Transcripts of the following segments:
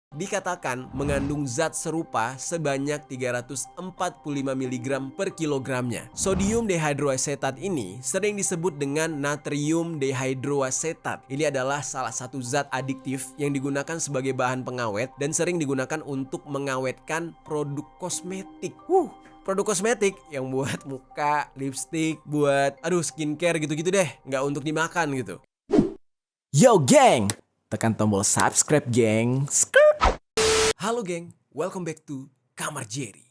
dikatakan mengandung zat serupa sebanyak 345 mg per kilogramnya. Sodium dehydroasetat ini sering disebut dengan natrium dehydroasetat. Ini adalah salah satu zat adiktif yang digunakan sebagai bahan pengawet dan sering digunakan untuk mengawetkan produk kosmetik. Produk kosmetik yang buat muka, lipstick, buat skincare gitu-gitu deh, nggak untuk dimakan gitu. Yo geng, tekan tombol subscribe geng. Halo geng, welcome back to Kamar Jerry.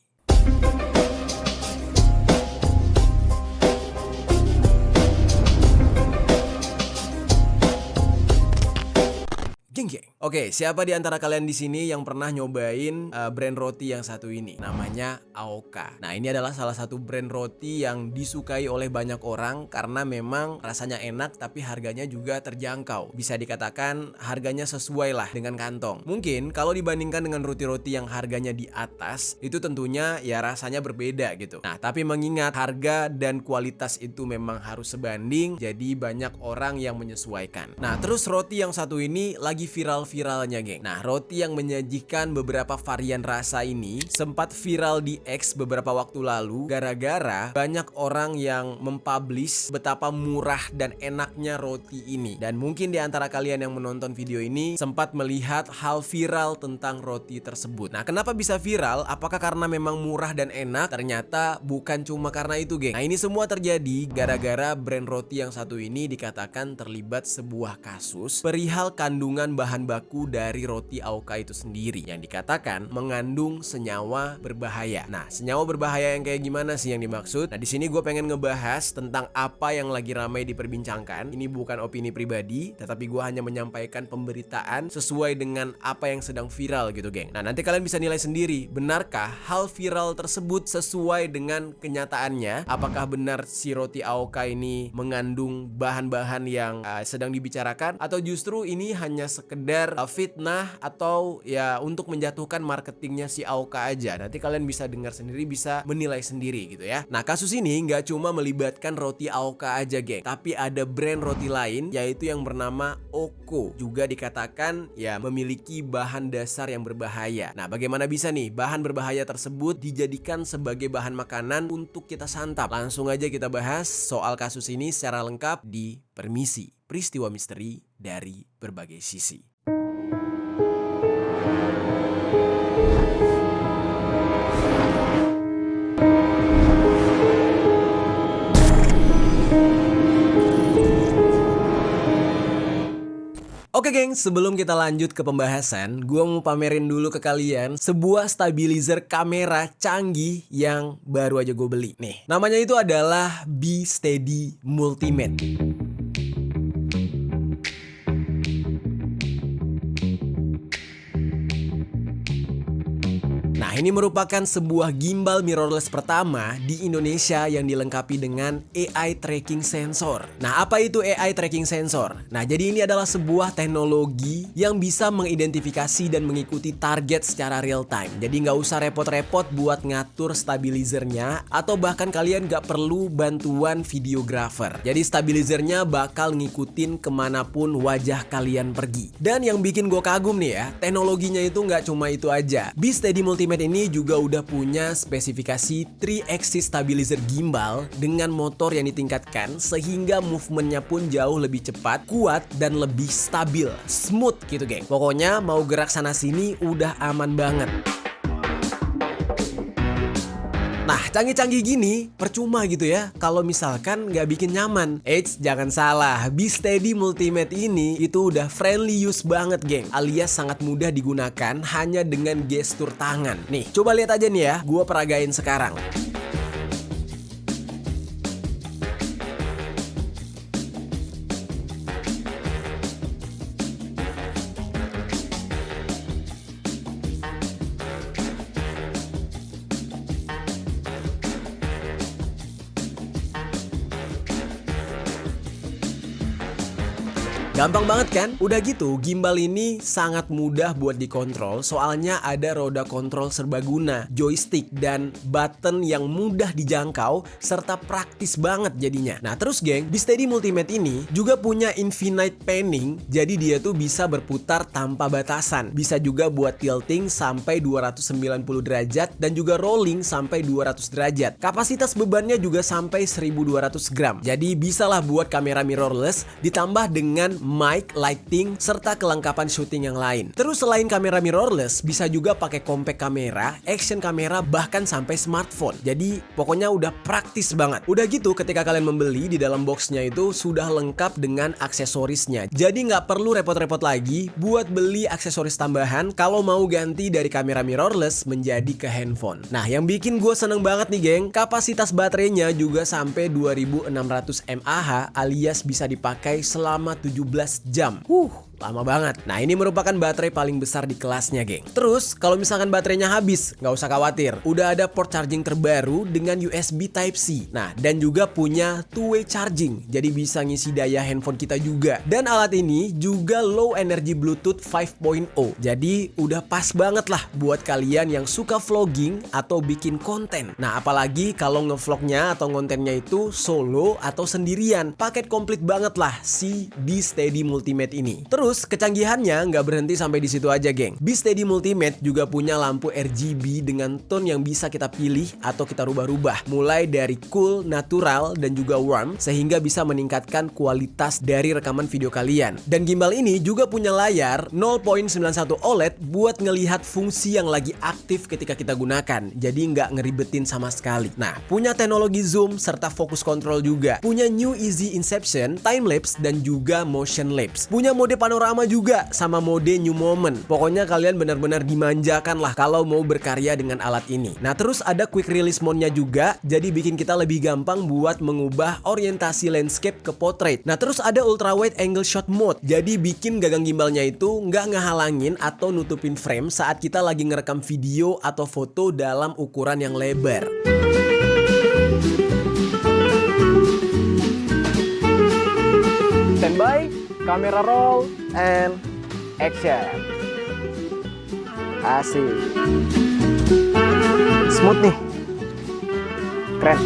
Geng. Oke, siapa di antara kalian di sini yang pernah nyobain brand roti yang satu ini? Namanya Aoka. Nah, ini adalah salah satu brand roti yang disukai oleh banyak orang karena memang rasanya enak tapi harganya juga terjangkau. Bisa dikatakan harganya sesuai lah dengan kantong. Mungkin kalau dibandingkan dengan roti-roti yang harganya di atas, itu tentunya ya rasanya berbeda gitu. Nah, tapi mengingat harga dan kualitas itu memang harus sebanding, jadi banyak orang yang menyesuaikan. Nah, terus roti yang satu ini lagi viral-viralnya geng. Nah, roti yang menyajikan beberapa varian rasa ini sempat viral di X beberapa waktu lalu gara-gara banyak orang yang mempublish betapa murah dan enaknya roti ini. Dan mungkin di antara kalian yang menonton video ini sempat melihat hal viral tentang roti tersebut. Nah, kenapa bisa viral? Apakah karena memang murah dan enak? Ternyata bukan cuma karena itu geng. Nah, ini semua terjadi gara-gara brand roti yang satu ini dikatakan terlibat sebuah kasus perihal kandungan bahan baku dari roti Aoka itu sendiri yang dikatakan mengandung senyawa berbahaya. Nah, senyawa berbahaya yang kayak gimana sih yang dimaksud? Nah, di sini gue pengen ngebahas tentang apa yang lagi ramai diperbincangkan. Ini bukan opini pribadi, tetapi gue hanya menyampaikan pemberitaan sesuai dengan apa yang sedang viral gitu, geng. Nah, nanti kalian bisa nilai sendiri, benarkah hal viral tersebut sesuai dengan kenyataannya? Apakah benar si roti Aoka ini mengandung bahan-bahan yang sedang dibicarakan, atau justru ini hanya sekedar fitnah atau ya untuk menjatuhkan marketingnya si Aoka aja? Nanti kalian bisa dengar sendiri, bisa menilai sendiri gitu ya. Nah, kasus ini nggak cuma melibatkan roti Aoka aja geng, tapi ada brand roti lain yaitu yang bernama Oko, juga dikatakan ya memiliki bahan dasar yang berbahaya. Nah, bagaimana bisa nih bahan berbahaya tersebut dijadikan sebagai bahan makanan untuk kita santap? Langsung aja kita bahas soal kasus ini secara lengkap di Permisi, peristiwa misteri dari berbagai sisi. Oke geng, sebelum kita lanjut ke pembahasan, gue mau pamerin dulu ke kalian sebuah stabilizer kamera canggih yang baru aja gue beli. Nih, namanya itu adalah Be Steady Multimate. Nah, ini merupakan sebuah gimbal mirrorless pertama di Indonesia yang dilengkapi dengan AI tracking sensor. Nah, apa itu AI tracking sensor? Nah, jadi ini adalah sebuah teknologi yang bisa mengidentifikasi dan mengikuti target secara real time. Jadi nggak usah repot-repot buat ngatur stabilizernya, atau bahkan kalian nggak perlu bantuan videographer. Jadi stabilizernya bakal ngikutin kemanapun wajah kalian pergi. Dan yang bikin gue kagum nih ya, teknologinya itu nggak cuma itu aja. Be Steady Multimate ini juga udah punya spesifikasi 3-axis stabilizer gimbal dengan motor yang ditingkatkan sehingga movementnya pun jauh lebih cepat, kuat, dan lebih stabil, smooth gitu geng. Pokoknya mau gerak sana sini udah aman banget. Nah, canggih-canggih gini percuma gitu ya kalau misalkan nggak bikin nyaman. Eits, jangan salah, Be Steady Multimate ini itu udah friendly use banget geng, alias sangat mudah digunakan hanya dengan gestur tangan. Nih, coba lihat aja nih ya, gua peragain sekarang. Gampang banget kan? Udah gitu, gimbal ini sangat mudah buat dikontrol soalnya ada roda kontrol serbaguna, joystick, dan button yang mudah dijangkau serta praktis banget jadinya. Nah terus geng, Beastedy Multimate ini juga punya infinite panning, jadi dia tuh bisa berputar tanpa batasan. Bisa juga buat tilting sampai 290 derajat dan juga rolling sampai 200 derajat. Kapasitas bebannya juga sampai 1200 gram. Jadi bisalah buat kamera mirrorless ditambah dengan mic, lighting, serta kelengkapan syuting yang lain. Terus selain kamera mirrorless, bisa juga pakai compact kamera, action kamera, bahkan sampai smartphone. Jadi pokoknya udah praktis banget. Udah gitu ketika kalian membeli, di dalam boxnya itu sudah lengkap dengan aksesorisnya. Jadi nggak perlu repot-repot lagi buat beli aksesoris tambahan kalau mau ganti dari kamera mirrorless menjadi ke handphone. Nah yang bikin gue seneng banget nih geng, kapasitas baterainya juga sampai 2600 mAh alias bisa dipakai selama 17 jam. Lama banget. Nah ini merupakan baterai paling besar di kelasnya geng. Terus kalau misalkan baterainya habis, nggak usah khawatir. Udah ada port charging terbaru dengan USB Type-C. Nah dan juga punya two-way charging. Jadi bisa ngisi daya handphone kita juga. Dan alat ini juga low energy Bluetooth 5.0. Jadi udah pas banget lah buat kalian yang suka vlogging atau bikin konten. Nah apalagi kalau ngevlognya atau kontennya itu solo atau sendirian. Paket komplit banget lah si Beastedy Multimate ini. Terus kecanggihannya nggak berhenti sampai di situ aja geng. Beastedy Multimate juga punya lampu RGB dengan tone yang bisa kita pilih atau kita rubah-rubah. Mulai dari cool, natural, dan juga warm sehingga bisa meningkatkan kualitas dari rekaman video kalian. Dan gimbal ini juga punya layar 0.91 OLED buat ngelihat fungsi yang lagi aktif ketika kita gunakan. Jadi nggak ngeribetin sama sekali. Nah, punya teknologi zoom serta focus control juga. Punya New Easy Inception, time lapse, dan juga motion lapse. Punya mode panorama juga sama mode new moment. Pokoknya kalian benar-benar dimanjakan lah kalau mau berkarya dengan alat ini. Nah terus ada quick release mode-nya juga, jadi bikin kita lebih gampang buat mengubah orientasi landscape ke portrait. Nah terus ada ultra wide angle shot mode, jadi bikin gagang gimbalnya itu nggak ngehalangin atau nutupin frame saat kita lagi ngerekam video atau foto dalam ukuran yang lebar. Standby, kamera roll, and action. Asik. Smooth nih. Keren.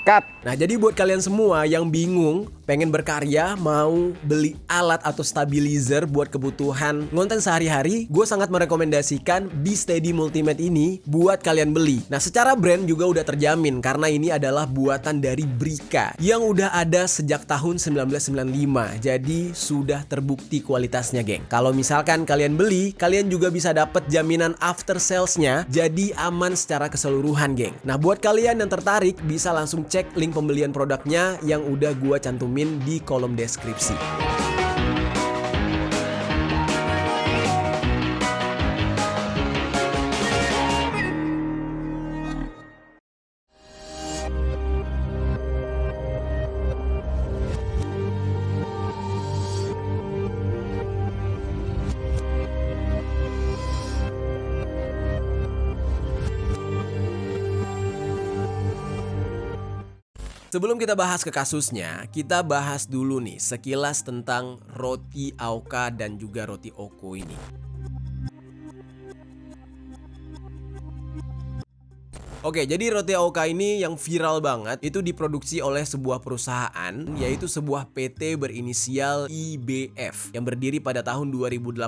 Cut. Nah jadi buat kalian semua yang bingung pengen berkarya, mau beli alat atau stabilizer buat kebutuhan konten sehari-hari, gue sangat merekomendasikan Beastedy Multimate ini buat kalian beli. Nah secara brand juga udah terjamin karena ini adalah buatan dari Brica yang udah ada sejak tahun 1995. Jadi sudah terbukti kualitasnya geng. Kalau misalkan kalian beli, kalian juga bisa dapat jaminan after salesnya, jadi aman secara keseluruhan geng. Nah buat kalian yang tertarik bisa langsung cek link pembelian produknya yang udah gue cantumin di kolom deskripsi. Sebelum kita bahas ke kasusnya, kita bahas dulu nih sekilas tentang roti AOKA dan juga roti Oko ini. Oke, jadi roti AOKA ini yang viral banget itu diproduksi oleh sebuah perusahaan, yaitu sebuah PT berinisial IBF yang berdiri pada tahun 2018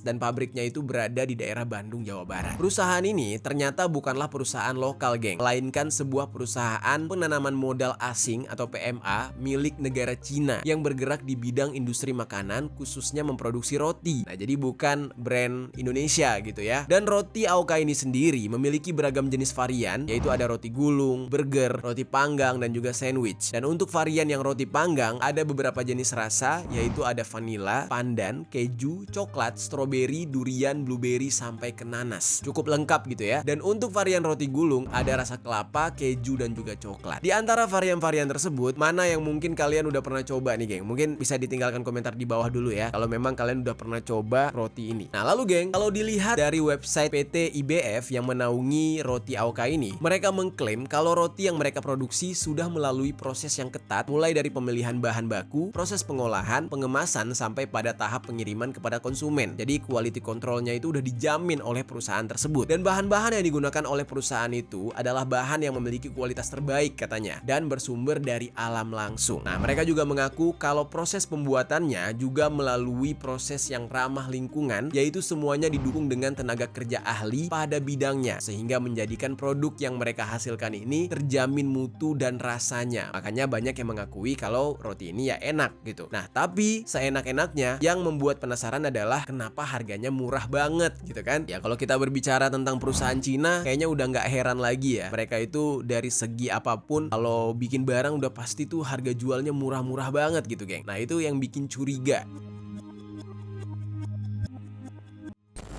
dan pabriknya itu berada di daerah Bandung, Jawa Barat. Perusahaan ini ternyata bukanlah perusahaan lokal geng, melainkan sebuah perusahaan penanaman modal asing atau PMA milik negara Cina yang bergerak di bidang industri makanan, khususnya memproduksi roti. Nah, jadi bukan brand Indonesia gitu ya. Dan roti AOKA ini sendiri memiliki beragam jenis varian varian, yaitu ada roti gulung, burger, roti panggang, dan juga sandwich. Dan untuk varian yang roti panggang, ada beberapa jenis rasa, yaitu ada vanilla, pandan, keju, coklat, stroberi, durian, blueberry, sampai ke nanas. Cukup lengkap gitu ya. Dan untuk varian roti gulung, ada rasa kelapa, keju, dan juga coklat. Di antara varian-varian tersebut, mana yang mungkin kalian udah pernah coba nih, geng? Mungkin bisa ditinggalkan komentar di bawah dulu ya, kalau memang kalian udah pernah coba roti ini. Nah lalu geng, kalau dilihat dari website PT IBF yang menaungi roti AOKA ini, mereka mengklaim kalau roti yang mereka produksi sudah melalui proses yang ketat, mulai dari pemilihan bahan baku, proses pengolahan, pengemasan, sampai pada tahap pengiriman kepada konsumen. Jadi quality controlnya itu udah dijamin oleh perusahaan tersebut. Dan bahan-bahan yang digunakan oleh perusahaan itu adalah bahan yang memiliki kualitas terbaik katanya, dan bersumber dari alam langsung. Nah mereka juga mengaku kalau proses pembuatannya juga melalui proses yang ramah lingkungan, yaitu semuanya didukung dengan tenaga kerja ahli pada bidangnya, sehingga menjadikan produk yang mereka hasilkan ini terjamin mutu dan rasanya. Makanya banyak yang mengakui kalau roti ini ya enak gitu. Nah tapi seenak-enaknya yang membuat penasaran adalah kenapa harganya murah banget gitu kan. Ya kalau kita berbicara tentang perusahaan Cina, kayaknya udah nggak heran lagi ya. Mereka itu dari segi apapun kalau bikin barang udah pasti tuh harga jualnya murah-murah banget gitu geng. Nah itu yang bikin curiga.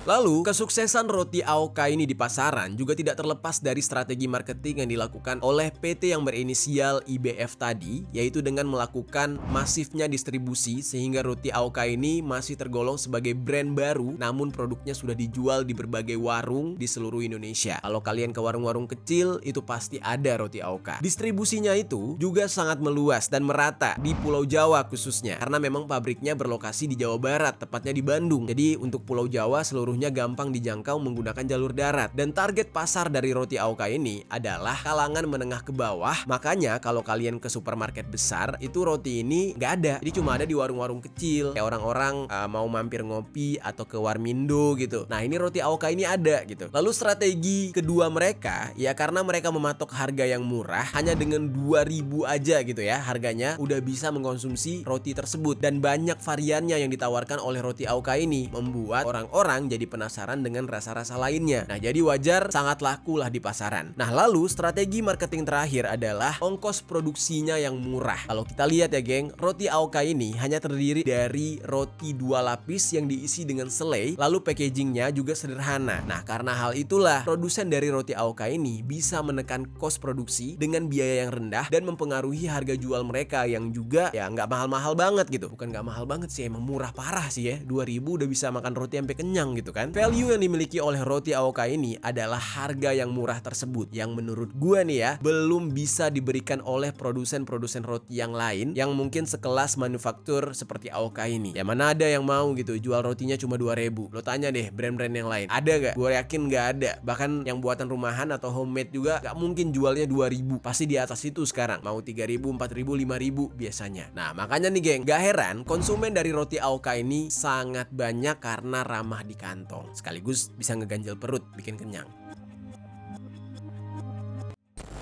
Lalu, kesuksesan roti AOKA ini di pasaran juga tidak terlepas dari strategi marketing yang dilakukan oleh PT yang berinisial IBF tadi, yaitu dengan melakukan masifnya distribusi sehingga roti AOKA ini masih tergolong sebagai brand baru, namun produknya sudah dijual di berbagai warung di seluruh Indonesia. Kalau kalian ke warung-warung kecil, itu pasti ada roti AOKA. Distribusinya itu juga sangat meluas dan merata di Pulau Jawa khususnya, karena memang pabriknya berlokasi di Jawa Barat, tepatnya di Bandung. Jadi untuk Pulau Jawa seluruhnya gampang dijangkau menggunakan jalur darat. Dan target pasar dari roti AOKA ini adalah kalangan menengah ke bawah. Makanya kalau kalian ke supermarket besar, itu roti ini nggak ada. Jadi cuma ada di warung-warung kecil, kayak orang-orang mau mampir ngopi atau ke Warmindo gitu. Nah ini roti AOKA ini ada gitu. Lalu strategi kedua mereka, ya karena mereka mematok harga yang murah, hanya dengan 2.000 aja gitu ya harganya, udah bisa mengkonsumsi roti tersebut. Dan banyak variannya yang ditawarkan oleh roti AOKA ini, membuat orang-orang jadi penasaran dengan rasa-rasa lainnya. Nah jadi wajar sangat laku lah di pasaran. Nah lalu strategi marketing terakhir adalah ongkos produksinya yang murah. Kalau kita lihat ya geng, roti AOKA ini hanya terdiri dari roti 2 lapis yang diisi dengan selai, lalu packagingnya juga sederhana. Nah karena hal itulah produsen dari roti AOKA ini bisa menekan kos produksi dengan biaya yang rendah dan mempengaruhi harga jual mereka yang juga ya nggak mahal-mahal banget gitu. Bukan nggak mahal banget sih, emang murah parah sih ya. 2.000 udah bisa makan roti sampai kenyang gitu kan. Value yang dimiliki oleh roti AOKA ini adalah harga yang murah tersebut, yang menurut gua nih ya belum bisa diberikan oleh produsen-produsen roti yang lain yang mungkin sekelas manufaktur seperti AOKA ini. Ya mana ada yang mau gitu jual rotinya cuma 2.000. Lo tanya deh brand-brand yang lain, ada gak? Gue yakin gak ada. Bahkan yang buatan rumahan atau homemade juga gak mungkin jualnya 2.000. Pasti di atas itu sekarang, mau 3.000, 4.000, 5.000 biasanya. Nah makanya nih geng, gak heran konsumen dari roti AOKA ini sangat banyak karena ramah di kantong, sekaligus bisa ngeganjel perut, bikin kenyang.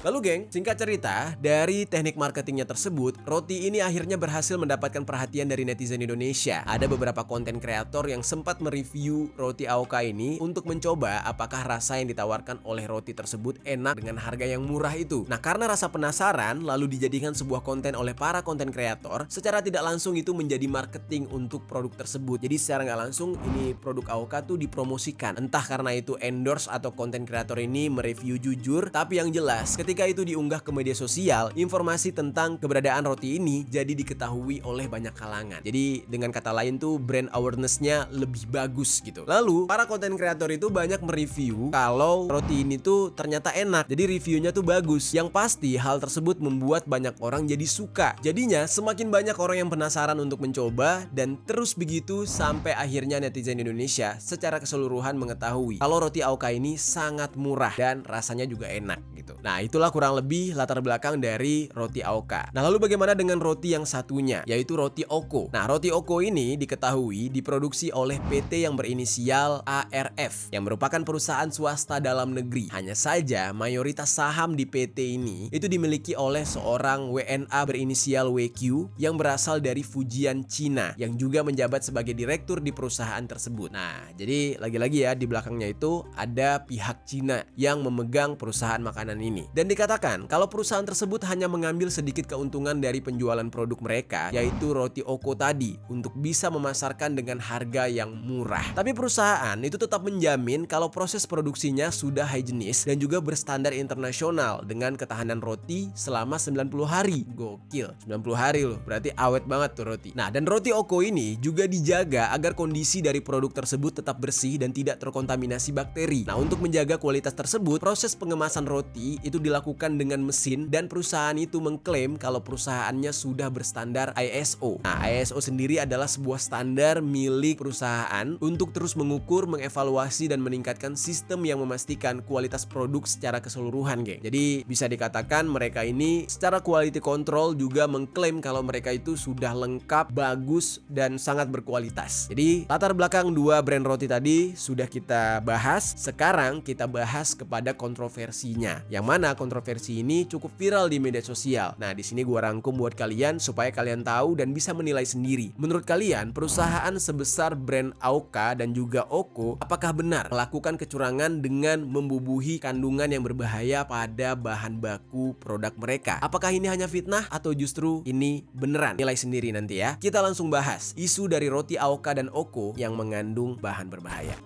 Lalu geng, singkat cerita, dari teknik marketingnya tersebut, roti ini akhirnya berhasil mendapatkan perhatian dari netizen Indonesia. Ada beberapa konten kreator yang sempat mereview roti AOKA ini untuk mencoba apakah rasa yang ditawarkan oleh roti tersebut enak dengan harga yang murah itu. Nah karena rasa penasaran, lalu dijadikan sebuah konten oleh para konten kreator, secara tidak langsung itu menjadi marketing untuk produk tersebut. Jadi secara nggak langsung ini produk AOKA tuh dipromosikan. Entah karena itu endorse atau konten kreator ini mereview jujur, tapi yang jelas ketika itu diunggah ke media sosial, informasi tentang keberadaan roti ini jadi diketahui oleh banyak kalangan. Jadi dengan kata lain tuh brand awareness-nya lebih bagus gitu. Lalu para konten kreator itu banyak mereview kalau roti ini tuh ternyata enak. Jadi reviewnya tuh bagus. Yang pasti hal tersebut membuat banyak orang jadi suka. Jadinya semakin banyak orang yang penasaran untuk mencoba, dan terus begitu sampai akhirnya netizen Indonesia secara keseluruhan mengetahui kalau roti AOKA ini sangat murah dan rasanya juga enak gitu. Nah itu itulah kurang lebih latar belakang dari roti Aoka. Nah, lalu bagaimana dengan roti yang satunya, yaitu roti Oko. Nah, roti Oko ini diketahui diproduksi oleh PT yang berinisial ARF, yang merupakan perusahaan swasta dalam negeri. Hanya saja mayoritas saham di PT ini itu dimiliki oleh seorang WNA berinisial WQ yang berasal dari Fujian, Cina, yang juga menjabat sebagai direktur di perusahaan tersebut. Nah, jadi lagi-lagi ya, di belakangnya itu ada pihak Cina yang memegang perusahaan makanan ini. Dan dikatakan kalau perusahaan tersebut hanya mengambil sedikit keuntungan dari penjualan produk mereka, yaitu roti Oko tadi, untuk bisa memasarkan dengan harga yang murah. Tapi perusahaan itu tetap menjamin kalau proses produksinya sudah higienis dan juga berstandar internasional dengan ketahanan roti selama 90 hari. Gokil, 90 hari loh, berarti awet banget tuh roti. Nah, dan roti Oko ini juga dijaga agar kondisi dari produk tersebut tetap bersih dan tidak terkontaminasi bakteri. Nah, untuk menjaga kualitas tersebut, proses pengemasan roti itu dilakukan dengan mesin dan perusahaan itu mengklaim kalau perusahaannya sudah berstandar ISO. Nah, ISO sendiri adalah sebuah standar milik perusahaan untuk terus mengukur, mengevaluasi, dan meningkatkan sistem yang memastikan kualitas produk secara keseluruhan, geng. Jadi bisa dikatakan mereka ini secara quality control juga mengklaim kalau mereka itu sudah lengkap, bagus, dan sangat berkualitas. Jadi latar belakang dua brand roti tadi sudah kita bahas. Sekarang kita bahas kepada kontroversinya, yang mana kontroversi ini cukup viral di media sosial. Nah, di sini gua rangkum buat kalian supaya kalian tahu dan bisa menilai sendiri. Menurut kalian, perusahaan sebesar brand Aoka dan juga Oko apakah benar melakukan kecurangan dengan membubuhi kandungan yang berbahaya pada bahan baku produk mereka? Apakah ini hanya fitnah atau justru ini beneran? Nilai sendiri nanti ya. Kita langsung bahas isu dari roti Aoka dan Oko yang mengandung bahan berbahaya.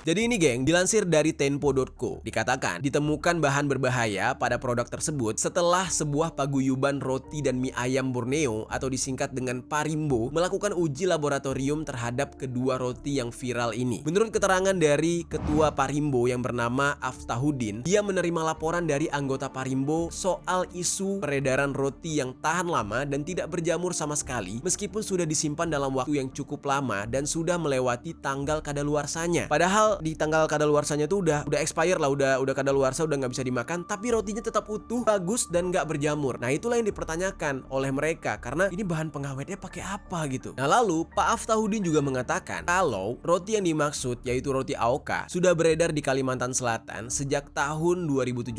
Jadi ini geng, dilansir dari Tempo.co, dikatakan ditemukan bahan berbahaya pada produk tersebut setelah sebuah paguyuban roti dan mie ayam Borneo atau disingkat dengan Parimbo melakukan uji laboratorium terhadap kedua roti yang viral ini. Menurut keterangan dari ketua Parimbo yang bernama Aftahudin, dia menerima laporan dari anggota Parimbo soal isu peredaran roti yang tahan lama dan tidak berjamur sama sekali meskipun sudah disimpan dalam waktu yang cukup lama dan sudah melewati tanggal kadaluarsanya. Padahal di tanggal kadaluarsanya tuh udah expire lah, udah kadaluarsa, udah nggak bisa dimakan, tapi rotinya tetap utuh, bagus, dan nggak berjamur. Nah, itulah yang dipertanyakan oleh mereka karena ini bahan pengawetnya pakai apa gitu. Nah, lalu Pak Aftahudin juga mengatakan kalau roti yang dimaksud yaitu roti Aoka sudah beredar di Kalimantan Selatan sejak tahun 2017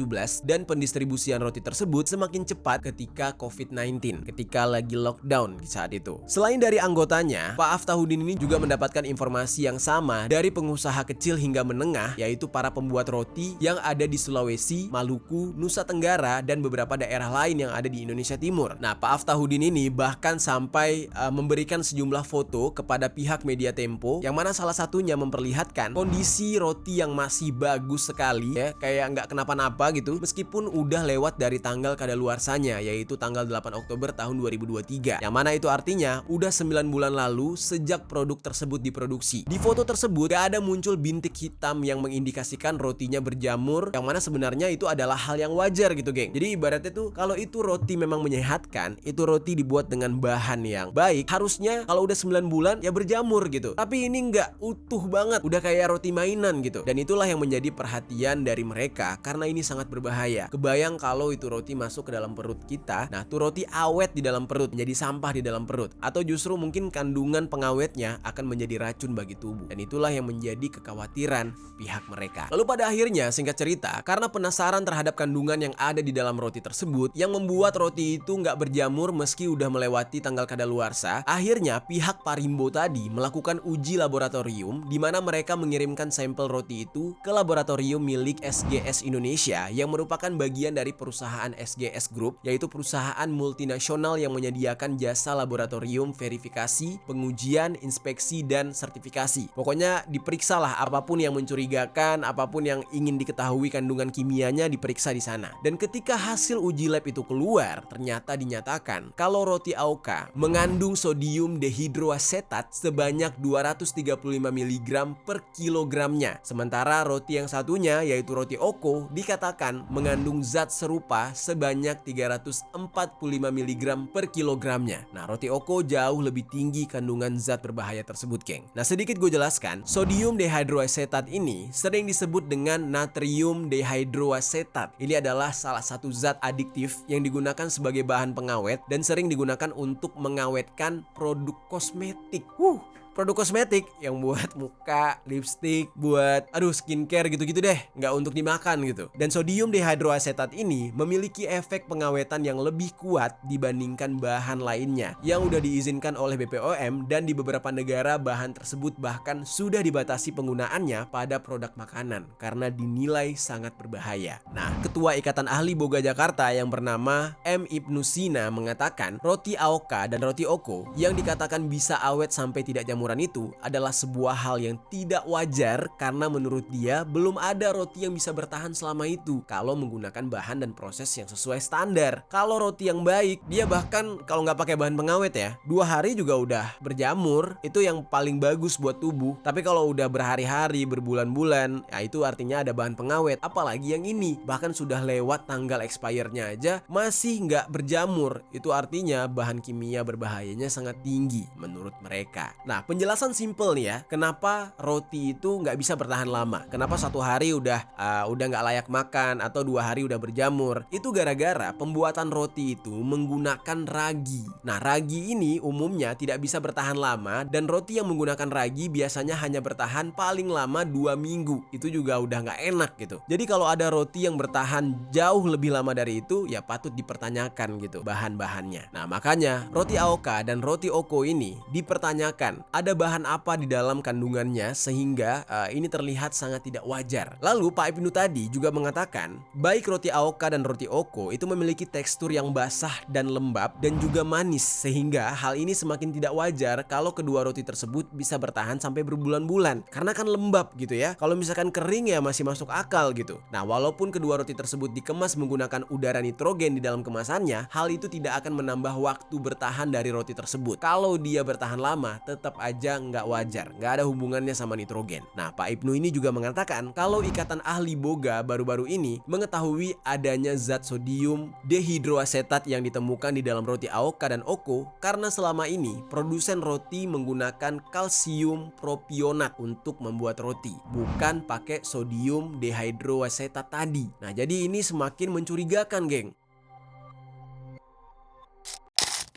dan pendistribusian roti tersebut semakin cepat ketika COVID-19, ketika lagi lockdown di saat itu. Selain dari anggotanya, Pak Aftahudin ini juga mendapatkan informasi yang sama dari pengusaha kecil hingga menengah, yaitu para pembuat roti yang ada di Sulawesi, Maluku, Nusa Tenggara, dan beberapa daerah lain yang ada di Indonesia Timur. Nah, Pak Aftahudin ini bahkan sampai memberikan sejumlah foto kepada pihak media Tempo, yang mana salah satunya memperlihatkan kondisi roti yang masih bagus sekali ya, kayak nggak kenapa-napa gitu, meskipun udah lewat dari tanggal kadaluarsanya, yaitu tanggal 8 Oktober tahun 2023, yang mana itu artinya udah 9 bulan lalu sejak produk tersebut diproduksi. Di foto tersebut gak ada muncul bintik hitam yang mengindikasikan rotinya berjamur, yang mana sebenarnya itu adalah hal yang wajar gitu, geng. Jadi ibaratnya tuh kalau itu roti memang menyehatkan, itu roti dibuat dengan bahan yang baik, harusnya kalau udah 9 bulan ya berjamur gitu. Tapi ini nggak utuh banget, udah kayak roti mainan gitu. Dan itulah yang menjadi perhatian dari mereka karena ini sangat berbahaya. Kebayang kalau itu roti masuk ke dalam perut kita, nah tuh roti awet di dalam perut, menjadi sampah di dalam perut, atau justru mungkin kandungan pengawetnya akan menjadi racun bagi tubuh. Dan itulah yang menjadi kekhawatiran pihak mereka. Lalu pada akhirnya, singkat cerita, karena penasaran terhadap kandungan yang ada di dalam roti tersebut yang membuat roti itu nggak berjamur meski udah melewati tanggal kadaluarsa, akhirnya pihak Parimbo tadi melakukan uji laboratorium di mana mereka mengirimkan sampel roti itu ke laboratorium milik SGS Indonesia yang merupakan bagian dari perusahaan SGS Group, yaitu perusahaan multinasional yang menyediakan jasa laboratorium verifikasi, pengujian, inspeksi, dan sertifikasi. Pokoknya diperiksa lah apapun yang mencurigakan, apapun yang ingin diketahui kandungan kimianya diperiksa di sana. Dan ketika hasil uji lab itu keluar, ternyata dinyatakan kalau roti Aoka mengandung sodium dehidroasetat sebanyak 235 mg per kilogramnya. Sementara roti yang satunya yaitu roti Oko dikatakan mengandung zat serupa sebanyak 345 mg per kilogramnya. Nah, roti Oko jauh lebih tinggi kandungan zat berbahaya tersebut, geng. Nah, sedikit gue jelaskan, sodium dehidroasetat dihydroasetat ini sering disebut dengan natrium dehydroasetat. Ini adalah salah satu zat adiktif yang digunakan sebagai bahan pengawet dan sering digunakan untuk mengawetkan produk kosmetik. Produk kosmetik yang buat muka, lipstick, buat skincare gitu-gitu deh, nggak untuk dimakan gitu. Dan sodium dehydroasetat ini memiliki efek pengawetan yang lebih kuat dibandingkan bahan lainnya yang udah diizinkan oleh BPOM, dan di beberapa negara bahan tersebut bahkan sudah dibatasi penggunaannya pada produk makanan karena dinilai sangat berbahaya. Nah, Ketua Ikatan Ahli Boga Jakarta yang bernama M. Ibnu Sina mengatakan roti AOK dan roti Oko yang dikatakan bisa awet sampai tidak jamuran itu adalah sebuah hal yang tidak wajar karena menurut dia belum ada roti yang bisa bertahan selama itu kalau menggunakan bahan dan proses yang sesuai standar. Kalau roti yang baik, dia bahkan kalau nggak pakai bahan pengawet ya, 2 hari juga udah berjamur. Itu yang paling bagus buat tubuh. Tapi kalau udah berhari-hari, berbulan-bulan, ya itu artinya ada bahan pengawet. Apalagi yang ini, bahkan sudah lewat tanggal expire-nya aja masih nggak berjamur. Itu artinya bahan kimia berbahayanya sangat tinggi menurut mereka. Nah, penjelasan simple nih ya, kenapa roti itu nggak bisa bertahan lama. Kenapa 1 hari udah nggak layak makan atau 2 hari udah berjamur. Itu gara-gara pembuatan roti itu menggunakan ragi. Nah, ragi ini umumnya tidak bisa bertahan lama, dan roti yang menggunakan ragi biasanya hanya bertahan paling lama 2 minggu. Itu juga udah nggak enak gitu. Jadi kalau ada roti yang bertahan jauh lebih lama dari itu, ya patut dipertanyakan gitu bahan-bahannya. Nah, makanya roti AOK dan roti Oko ini dipertanyakan ada bahan apa di dalam kandungannya sehingga ini terlihat sangat tidak wajar. Lalu Pak Ibnu tadi juga mengatakan baik roti AOK dan roti Oko itu memiliki tekstur yang basah dan lembab dan juga manis, sehingga hal ini semakin tidak wajar kalau kedua roti tersebut bisa bertahan sampai berbulan-bulan karena kan lembab gitu ya. Kalau misalkan kering ya masih masuk akal gitu. Nah, walaupun kedua roti tersebut dikemas menggunakan udara nitrogen di dalam kemasannya, hal itu tidak akan menambah waktu bertahan dari roti tersebut. Kalau dia bertahan lama tetap aja nggak wajar, nggak ada hubungannya sama nitrogen. Nah, Pak Ibnu ini juga mengatakan kalau Ikatan Ahli Boga baru-baru ini mengetahui adanya zat sodium dehydroasetat yang ditemukan di dalam roti AOK dan Oko karena selama ini produsen roti menggunakan kalsium propionat untuk membuat roti, bukan pakai sodium dehydroasetat tadi. Nah, jadi ini semakin mencurigakan, geng.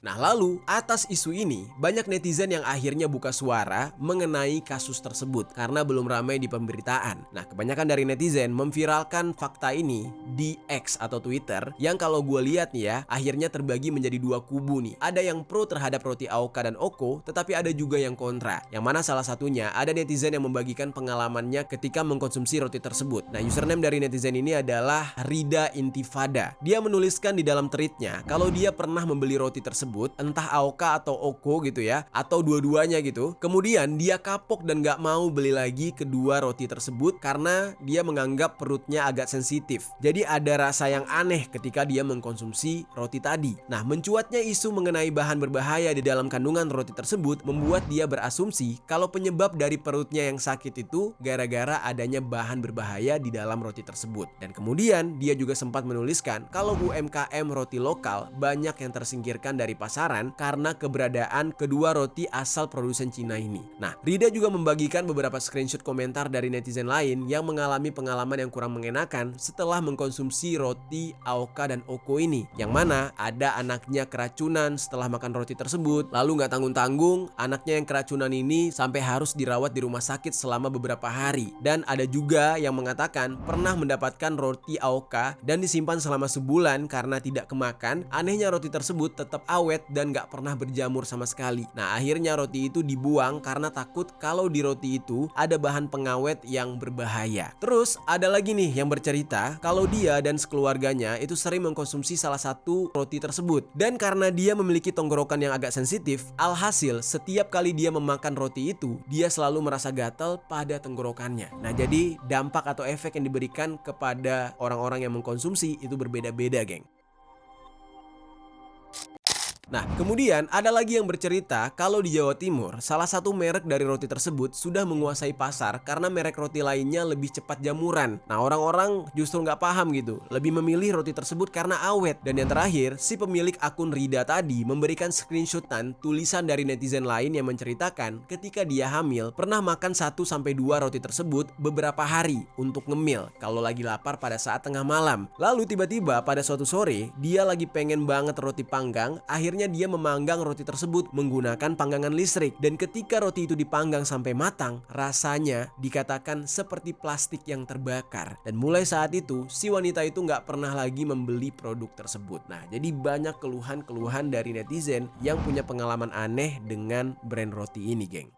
Nah, lalu atas isu ini banyak netizen yang akhirnya buka suara mengenai kasus tersebut karena belum ramai di pemberitaan. Nah, kebanyakan dari netizen memviralkan fakta ini di X atau Twitter yang kalau gue lihat nih ya, akhirnya terbagi menjadi 2 kubu nih. Ada yang pro terhadap roti AOK dan Oko, tetapi ada juga yang kontra. Yang mana salah satunya ada netizen yang membagikan pengalamannya ketika mengkonsumsi roti tersebut. Nah, username dari netizen ini adalah Rida Intifada. Dia menuliskan di dalam tweetnya kalau dia pernah membeli roti tersebut, entah AOK atau Oko gitu ya, atau dua-duanya gitu. Kemudian dia kapok dan gak mau beli lagi kedua roti tersebut karena dia menganggap perutnya agak sensitif. Jadi ada rasa yang aneh ketika dia mengkonsumsi roti tadi. Nah, mencuatnya isu mengenai bahan berbahaya di dalam kandungan roti tersebut membuat dia berasumsi kalau penyebab dari perutnya yang sakit itu gara-gara adanya bahan berbahaya di dalam roti tersebut. Dan kemudian dia juga sempat menuliskan kalau UMKM roti lokal banyak yang tersingkirkan dari pasaran karena keberadaan kedua roti asal produsen Cina ini. Nah, Rida juga membagikan beberapa screenshot komentar dari netizen lain yang mengalami pengalaman yang kurang mengenakan setelah mengkonsumsi roti AOK dan Oko ini, yang mana ada anaknya keracunan setelah makan roti tersebut. Lalu nggak tanggung-tanggung, anaknya yang keracunan ini sampai harus dirawat di rumah sakit selama beberapa hari. Dan ada juga yang mengatakan pernah mendapatkan roti AOK dan disimpan selama sebulan karena tidak kemakan. Anehnya roti tersebut tetap awet dan gak pernah berjamur sama sekali. Nah, akhirnya roti itu dibuang karena takut kalau di roti itu ada bahan pengawet yang berbahaya. Terus ada lagi nih yang bercerita kalau dia dan sekeluarganya itu sering mengkonsumsi salah satu roti tersebut, dan karena dia memiliki tenggorokan yang agak sensitif, alhasil setiap kali dia memakan roti itu dia selalu merasa gatal pada tenggorokannya. Nah, jadi dampak atau efek yang diberikan kepada orang-orang yang mengkonsumsi itu berbeda-beda, geng. Nah, kemudian ada lagi yang bercerita kalau di Jawa Timur, salah satu merek dari roti tersebut sudah menguasai pasar karena merek roti lainnya lebih cepat jamuran. Nah, orang-orang justru nggak paham gitu, lebih memilih roti tersebut karena awet. Dan yang terakhir, si pemilik akun Rida tadi memberikan screenshotan tulisan dari netizen lain yang menceritakan ketika dia hamil pernah makan 1-2 roti tersebut beberapa hari untuk ngemil kalau lagi lapar pada saat tengah malam. Lalu tiba-tiba pada suatu sore, dia lagi pengen banget roti panggang, akhirnya dia memanggang roti tersebut menggunakan panggangan listrik. Dan ketika roti itu dipanggang sampai matang, rasanya dikatakan seperti plastik yang terbakar. Dan mulai saat itu, si wanita itu nggak pernah lagi membeli produk tersebut. Nah, jadi banyak keluhan-keluhan dari netizen yang punya pengalaman aneh dengan brand roti ini, geng.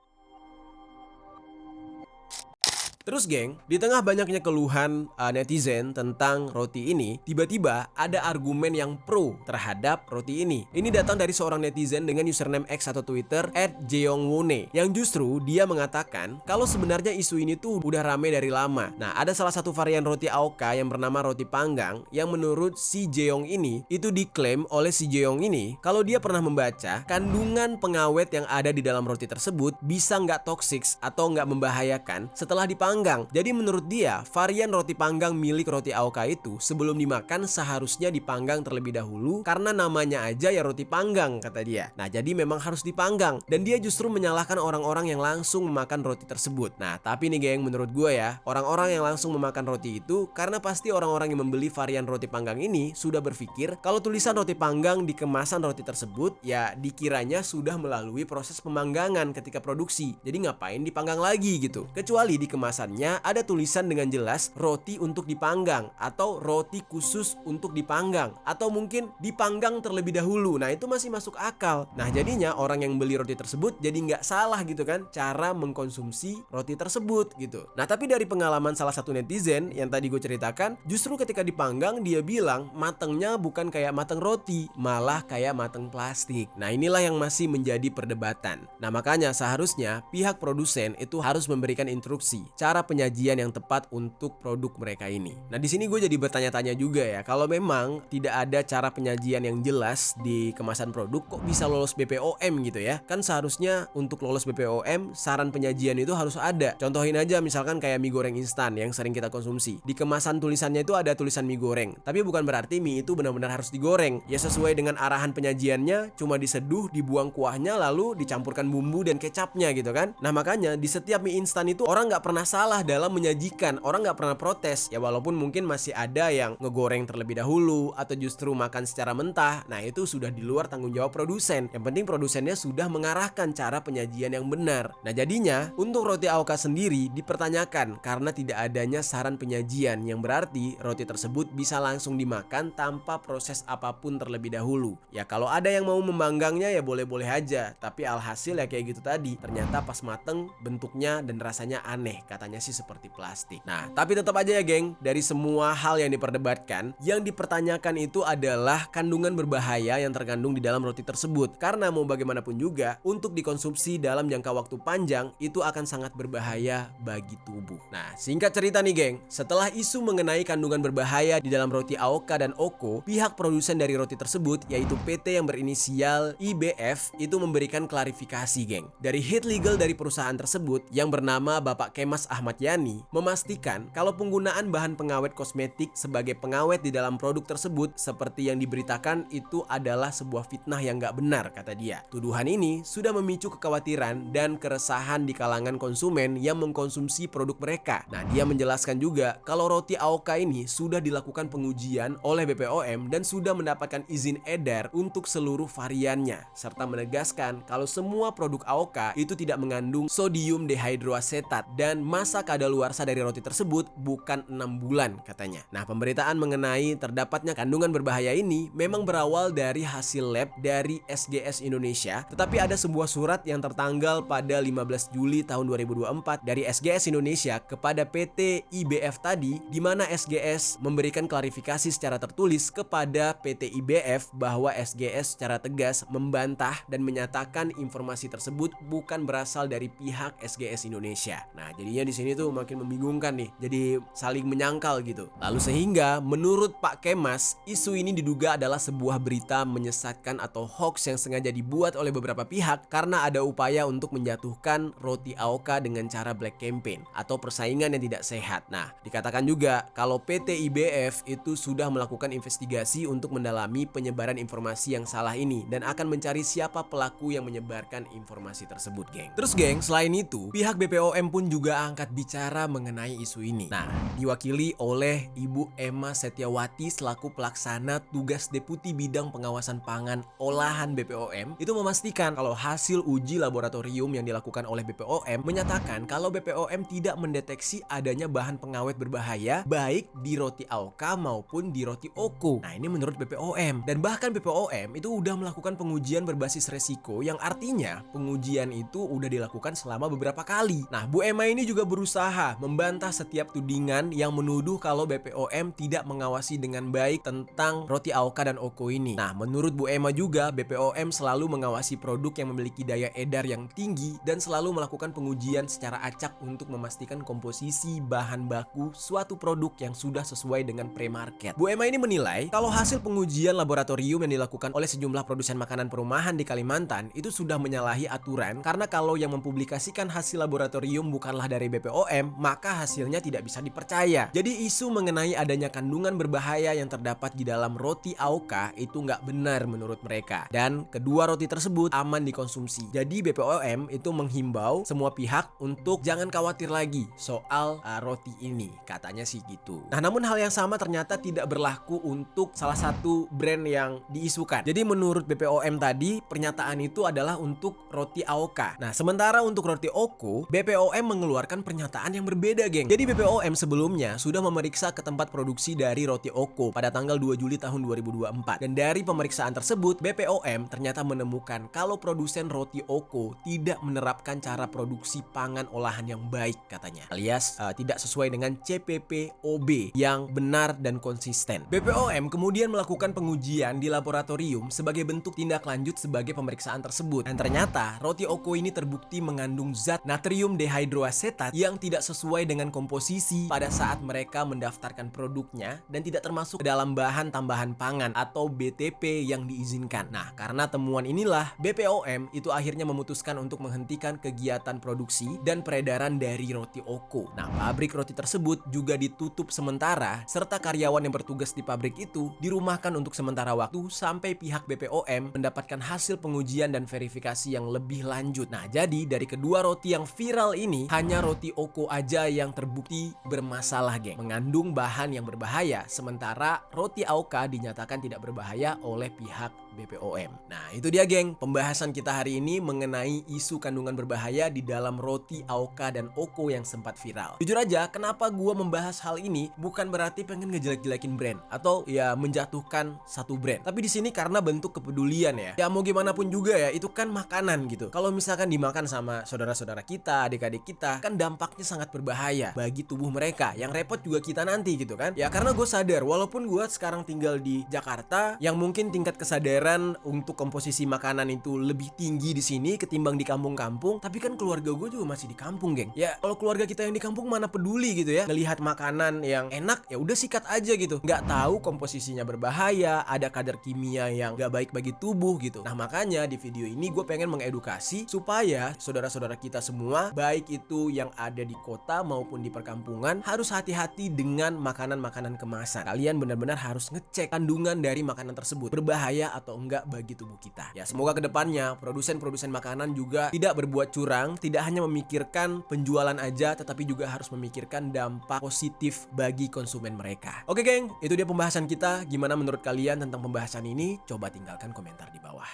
Terus geng, di tengah banyaknya keluhan netizen tentang roti ini, tiba-tiba ada argumen yang pro terhadap roti ini. Ini datang dari seorang netizen dengan username X atau Twitter @jeongwone, yang justru dia mengatakan kalau sebenarnya isu ini tuh udah rame dari lama. Nah, ada salah satu varian roti AOK yang bernama roti panggang yang menurut si Jeong ini itu diklaim oleh si Jeong ini kalau dia pernah membaca kandungan pengawet yang ada di dalam roti tersebut bisa nggak toksik atau nggak membahayakan setelah dipanggang. Jadi menurut dia, varian roti panggang milik roti AOK itu sebelum dimakan seharusnya dipanggang terlebih dahulu karena namanya aja ya roti panggang, kata dia. Nah, jadi memang harus dipanggang. Dan dia justru menyalahkan orang-orang yang langsung memakan roti tersebut. Nah, tapi nih geng, menurut gue ya, orang-orang yang langsung memakan roti itu karena pasti orang-orang yang membeli varian roti panggang ini sudah berpikir kalau tulisan roti panggang di kemasan roti tersebut ya dikiranya sudah melalui proses pemanggangan ketika produksi. Jadi ngapain dipanggang lagi gitu. Kecuali di kemasan ada tulisan dengan jelas roti untuk dipanggang atau roti khusus untuk dipanggang atau mungkin dipanggang terlebih dahulu. Nah, itu masih masuk akal. Nah, jadinya orang yang beli roti tersebut jadi nggak salah gitu kan cara mengkonsumsi roti tersebut gitu. Nah, tapi dari pengalaman salah satu netizen yang tadi gue ceritakan, justru ketika dipanggang dia bilang matangnya bukan kayak matang roti, malah kayak matang plastik. Nah, inilah yang masih menjadi perdebatan. Nah, makanya seharusnya pihak produsen itu harus memberikan instruksi cara penyajian yang tepat untuk produk mereka ini. Nah, di sini gue jadi bertanya-tanya juga ya, kalau memang tidak ada cara penyajian yang jelas di kemasan produk, kok bisa lolos BPOM gitu ya? Kan seharusnya untuk lolos BPOM, saran penyajian itu harus ada. Contohin aja misalkan kayak mie goreng instan yang sering kita konsumsi. Di kemasan tulisannya itu ada tulisan mie goreng, tapi bukan berarti mie itu benar-benar harus digoreng. Ya sesuai dengan arahan penyajiannya, cuma diseduh, dibuang kuahnya, lalu dicampurkan bumbu dan kecapnya gitu kan? Nah, makanya di setiap mie instan itu orang nggak pernah salah dalam menyajikan, orang nggak pernah protes ya, walaupun mungkin masih ada yang ngegoreng terlebih dahulu atau justru makan secara mentah. Nah, itu sudah di luar tanggung jawab produsen. Yang penting produsennya sudah mengarahkan cara penyajian yang benar. Nah, jadinya untuk roti AOK sendiri dipertanyakan karena tidak adanya saran penyajian, yang berarti roti tersebut bisa langsung dimakan tanpa proses apapun terlebih dahulu. Ya kalau ada yang mau memanggangnya ya boleh-boleh aja, tapi alhasil ya kayak gitu tadi, ternyata pas mateng bentuknya dan rasanya aneh, katanya sih seperti plastik. Nah, tapi tetap aja ya geng, dari semua hal yang diperdebatkan, yang dipertanyakan itu adalah kandungan berbahaya yang terkandung di dalam roti tersebut. Karena mau bagaimanapun juga, untuk dikonsumsi dalam jangka waktu panjang itu akan sangat berbahaya bagi tubuh. Nah, singkat cerita nih geng, setelah isu mengenai kandungan berbahaya di dalam roti AOK dan OKO, pihak produsen dari roti tersebut yaitu PT yang berinisial IBF itu memberikan klarifikasi geng. Dari hit legal dari perusahaan tersebut yang bernama Bapak Kemas Ahmad Yani memastikan kalau penggunaan bahan pengawet kosmetik sebagai pengawet di dalam produk tersebut seperti yang diberitakan itu adalah sebuah fitnah yang gak benar, kata dia. Tuduhan ini sudah memicu kekhawatiran dan keresahan di kalangan konsumen yang mengkonsumsi produk mereka. Nah, dia menjelaskan juga kalau roti AOK ini sudah dilakukan pengujian oleh BPOM dan sudah mendapatkan izin edar untuk seluruh variannya, serta menegaskan kalau semua produk AOK itu tidak mengandung sodium dehydroasetat dan masa kadaluarsa dari roti tersebut bukan 6 bulan katanya. Nah, pemberitaan mengenai terdapatnya kandungan berbahaya ini memang berawal dari hasil lab dari SGS Indonesia, tetapi ada sebuah surat yang tertanggal pada 15 Juli tahun 2024 dari SGS Indonesia kepada PT IBF tadi, di mana SGS memberikan klarifikasi secara tertulis kepada PT IBF bahwa SGS secara tegas membantah dan menyatakan informasi tersebut bukan berasal dari pihak SGS Indonesia. Nah, jadinya di sini tuh makin membingungkan nih. Jadi saling menyangkal gitu. Lalu sehingga menurut Pak Kemas, isu ini diduga adalah sebuah berita menyesatkan atau hoax yang sengaja dibuat oleh beberapa pihak karena ada upaya untuk menjatuhkan roti AOK dengan cara black campaign atau persaingan yang tidak sehat. Nah, dikatakan juga kalau PT IBF itu sudah melakukan investigasi untuk mendalami penyebaran informasi yang salah ini dan akan mencari siapa pelaku yang menyebarkan informasi tersebut, geng. Terus geng, selain itu, pihak BPOM pun juga angkat bicara mengenai isu ini. Nah, diwakili oleh Ibu Emma Setiawati selaku pelaksana tugas Deputi Bidang Pengawasan Pangan Olahan BPOM itu memastikan kalau hasil uji laboratorium yang dilakukan oleh BPOM menyatakan kalau BPOM tidak mendeteksi adanya bahan pengawet berbahaya baik di roti AOK maupun di roti OKO. Nah, ini menurut BPOM. Dan bahkan BPOM itu udah melakukan pengujian berbasis resiko yang artinya pengujian itu udah dilakukan selama beberapa kali. Nah, Bu Emma ini juga berusaha membantah setiap tudingan yang menuduh kalau BPOM tidak mengawasi dengan baik tentang roti AOK dan OKO ini. Nah, menurut Bu Emma juga BPOM selalu mengawasi produk yang memiliki daya edar yang tinggi dan selalu melakukan pengujian secara acak untuk memastikan komposisi bahan baku suatu produk yang sudah sesuai dengan pre-market. Bu Emma ini menilai kalau hasil pengujian laboratorium yang dilakukan oleh sejumlah produsen makanan perumahan di Kalimantan itu sudah menyalahi aturan karena kalau yang mempublikasikan hasil laboratorium bukanlah dari BPOM, maka hasilnya tidak bisa dipercaya. Jadi isu mengenai adanya kandungan berbahaya yang terdapat di dalam roti AOK itu nggak benar menurut mereka. Dan kedua roti tersebut aman dikonsumsi. Jadi BPOM itu menghimbau semua pihak untuk jangan khawatir lagi soal roti ini, katanya sih gitu. Nah, namun hal yang sama ternyata tidak berlaku untuk salah satu brand yang diisukan. Jadi menurut BPOM tadi, pernyataan itu adalah untuk roti AOK. Nah, sementara untuk roti OKO, BPOM mengeluarkan pernyataan yang berbeda, geng. Jadi BPOM sebelumnya sudah memeriksa ke tempat produksi dari roti OKO pada tanggal 2 Juli tahun 2024. Dan dari pemeriksaan tersebut, BPOM ternyata menemukan kalau produsen roti OKO tidak menerapkan cara produksi pangan olahan yang baik, katanya. Alias tidak sesuai dengan CPPOB yang benar dan konsisten. BPOM kemudian melakukan pengujian di laboratorium sebagai bentuk tindak lanjut sebagai pemeriksaan tersebut. Dan ternyata roti OKO ini terbukti mengandung zat natrium dehydroasetat yang tidak sesuai dengan komposisi pada saat mereka mendaftarkan produknya dan tidak termasuk dalam bahan tambahan pangan atau BTP yang diizinkan. Nah, karena temuan inilah BPOM itu akhirnya memutuskan untuk menghentikan kegiatan produksi dan peredaran dari roti OKO. Nah, pabrik roti tersebut juga ditutup sementara serta karyawan yang bertugas di pabrik itu dirumahkan untuk sementara waktu sampai pihak BPOM mendapatkan hasil pengujian dan verifikasi yang lebih lanjut. Nah, jadi dari kedua roti yang viral ini hanya roti OKO aja yang terbukti bermasalah, geng, mengandung bahan yang berbahaya, sementara roti AOK dinyatakan tidak berbahaya oleh pihak BPOM. Nah, itu dia, geng, pembahasan kita hari ini mengenai isu kandungan berbahaya di dalam roti AOK dan OKO yang sempat viral. Jujur aja, kenapa gua membahas hal ini bukan berarti pengen ngejelek-jelekin brand atau ya menjatuhkan satu brand. Tapi di sini karena bentuk kepedulian ya. Ya mau gimana pun juga ya, itu kan makanan gitu. Kalau misalkan dimakan sama saudara-saudara kita, adik-adik kita, kan dampaknya sangat berbahaya bagi tubuh mereka. Yang repot juga kita nanti gitu kan. Ya karena gue sadar, walaupun gue sekarang tinggal di Jakarta, yang mungkin tingkat kesadaran untuk komposisi makanan itu lebih tinggi di sini ketimbang di kampung-kampung, tapi kan keluarga gue juga masih di kampung, geng. Ya kalau keluarga kita yang di kampung mana peduli gitu ya, ngelihat makanan yang enak ya udah sikat aja gitu. Nggak tahu komposisinya berbahaya, ada kadar kimia yang nggak baik bagi tubuh gitu. Nah, makanya di video ini gue pengen mengedukasi supaya saudara-saudara kita semua, baik itu yang ada di kota maupun di perkampungan, harus hati-hati dengan makanan-makanan kemasan. Kalian benar-benar harus ngecek kandungan dari makanan tersebut berbahaya atau enggak bagi tubuh kita. Ya semoga kedepannya produsen-produsen makanan juga tidak berbuat curang, tidak hanya memikirkan penjualan aja, tetapi juga harus memikirkan dampak positif bagi konsumen mereka. Oke, geng, itu dia pembahasan kita. Gimana menurut kalian tentang pembahasan ini? Coba tinggalkan komentar di bawah.